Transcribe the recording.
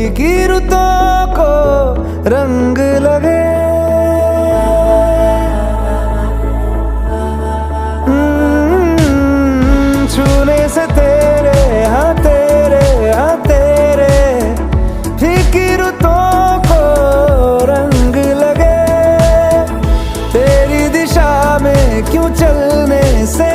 फीकी रुतों को रंग लगे। छूने से तेरे हाँ तेरे फीकी रुतों को रंग लगे। तेरी दिशा में क्यों चलने से